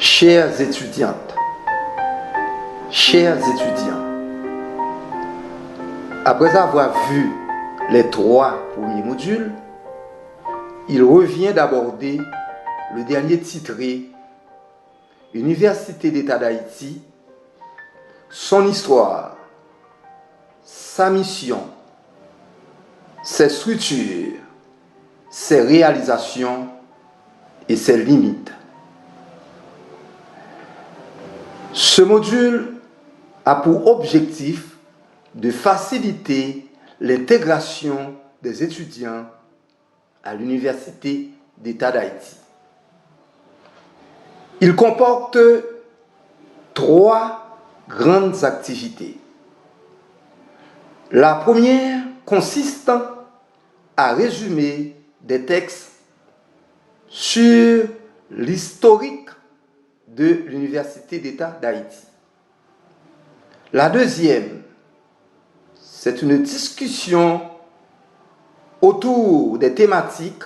Chères étudiantes, chers étudiants, après avoir vu les 3 premiers modules, il revient d'aborder le dernier titré Université d'État d'Haïti, son histoire, sa mission, ses structures, ses réalisations et ses limites. Ce module a pour objectif de faciliter l'intégration des étudiants à l'Université d'État d'Haïti. Il comporte 3 grandes activités. La première consiste à résumer des textes sur l'historique de l'Université d'État d'Haïti. La deuxième, c'est une discussion autour des thématiques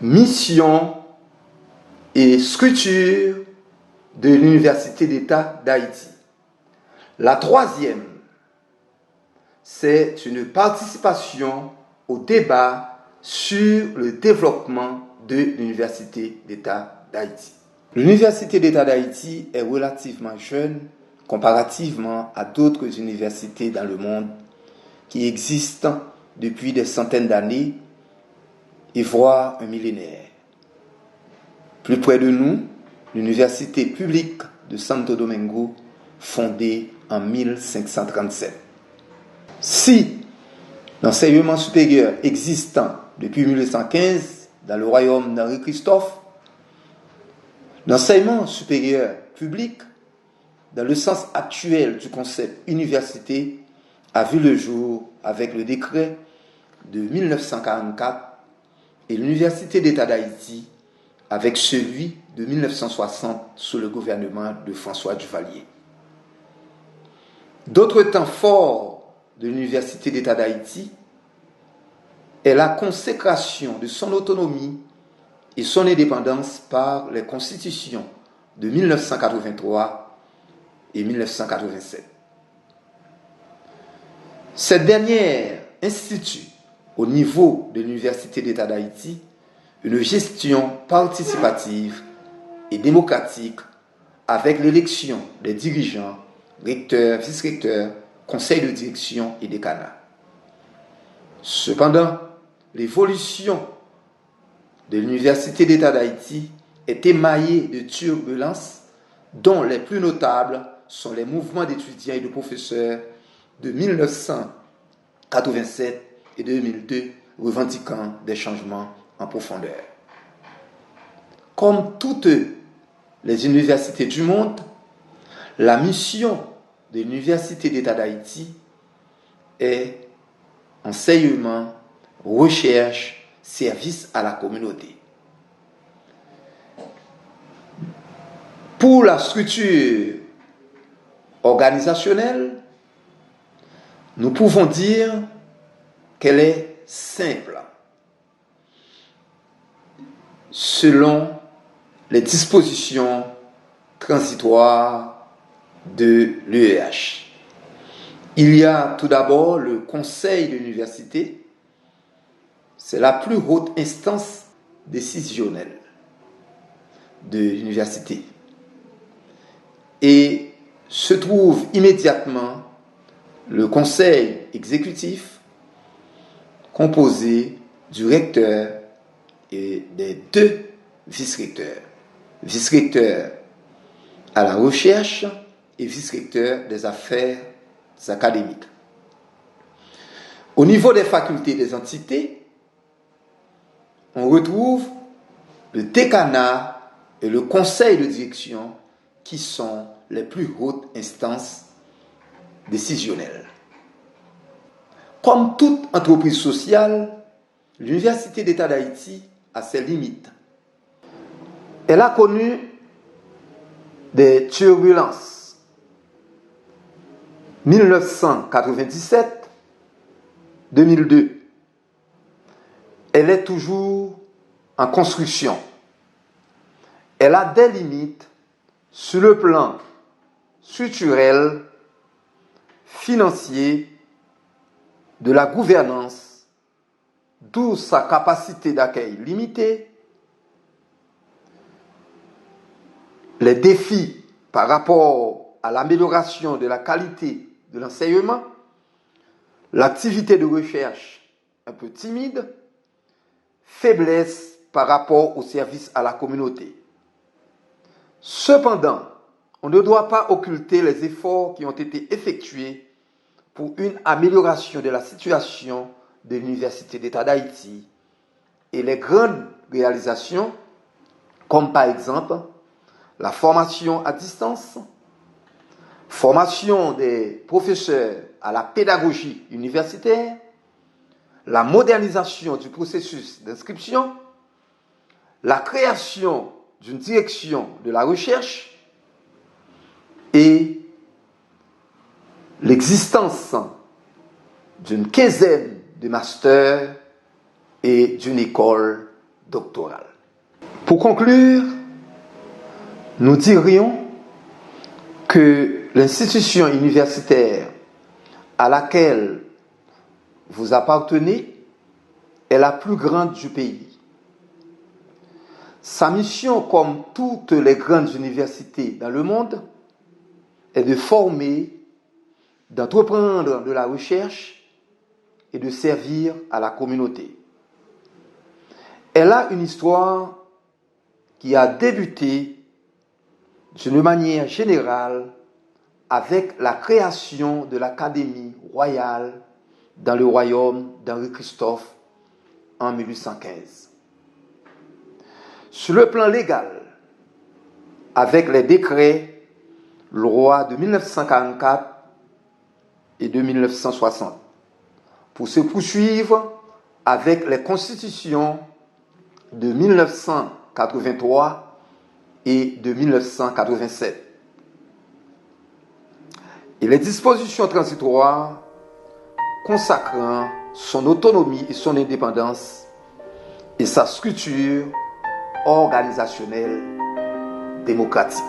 mission et structure de l'Université d'État d'Haïti. La troisième, c'est une participation au débat sur le développement de l'Université d'État d'Haïti. L'Université d'État d'Haïti est relativement jeune comparativement à d'autres universités dans le monde qui existent depuis des centaines d'années et voire un millénaire. Plus près de nous, l'Université publique de Santo Domingo, fondée en 1537. Si l'enseignement supérieur existant depuis 1815 dans le royaume d'Henri Christophe, l'enseignement supérieur public, dans le sens actuel du concept université, a vu le jour avec le décret de 1944 et l'Université d'État d'Haïti avec celui de 1960 sous le gouvernement de François Duvalier. D'autres temps forts de l'Université d'État d'Haïti est la consécration de son autonomie et son indépendance par les constitutions de 1983 et 1987. Cette dernière institue au niveau de l'Université d'État d'Haïti une gestion participative et démocratique avec l'élection des dirigeants, recteurs, vice-recteurs, conseils de direction et décanat. Cependant, l'évolution de l'Université d'État d'Haïti est émaillée de turbulences dont les plus notables sont les mouvements d'étudiants et de professeurs de 1987 et 2002 revendiquant des changements en profondeur. Comme toutes les universités du monde, la mission de l'Université d'État d'Haïti est enseignement, recherche, service à la communauté. Pour la structure organisationnelle, nous pouvons dire qu'elle est simple, selon les dispositions transitoires de l'UEH. Il y a tout d'abord le conseil de l'université, c'est la plus haute instance décisionnelle de l'université. Et se trouve immédiatement le conseil exécutif composé du recteur et des 2 vice-recteurs. Vice-recteur à la recherche et vice-recteur des affaires académiques. Au niveau des facultés des entités, on retrouve le décanat et le conseil de direction qui sont les plus hautes instances décisionnelles. Comme toute entreprise sociale, l'Université d'État d'Haïti a ses limites. Elle a connu des turbulences. 1997, 2002. Elle est toujours en construction. elle a des limites sur le plan structurel, financier, de la gouvernance, d'où sa capacité d'accueil limitée, les défis par rapport à l'amélioration de la qualité de l'enseignement, l'activité de recherche un peu timide, faiblesse par rapport au service à la communauté. Cependant, on ne doit pas occulter les efforts qui ont été effectués pour une amélioration de la situation de l'Université d'État d'Haïti et les grandes réalisations, comme par exemple la formation à distance, formation des professeurs à la pédagogie universitaire, la modernisation du processus d'inscription, la création d'une direction de la recherche et l'existence d'une quinzaine de masters et d'une école doctorale. Pour conclure, nous dirions que l'institution universitaire à laquelle vous appartenez est la plus grande du pays. Sa mission, comme toutes les grandes universités dans le monde, est de former, d'entreprendre de la recherche et de servir à la communauté. Elle a une histoire qui a débuté d'une manière générale avec la création de l'Académie royale dans le royaume d'Henri-Christophe en 1815. Sur le plan légal, avec les décrets loi de 1944 et de 1960, pour se poursuivre avec les constitutions de 1983 et de 1987. Et les dispositions transitoires consacrant son autonomie et son indépendance et sa structure organisationnelle démocratique.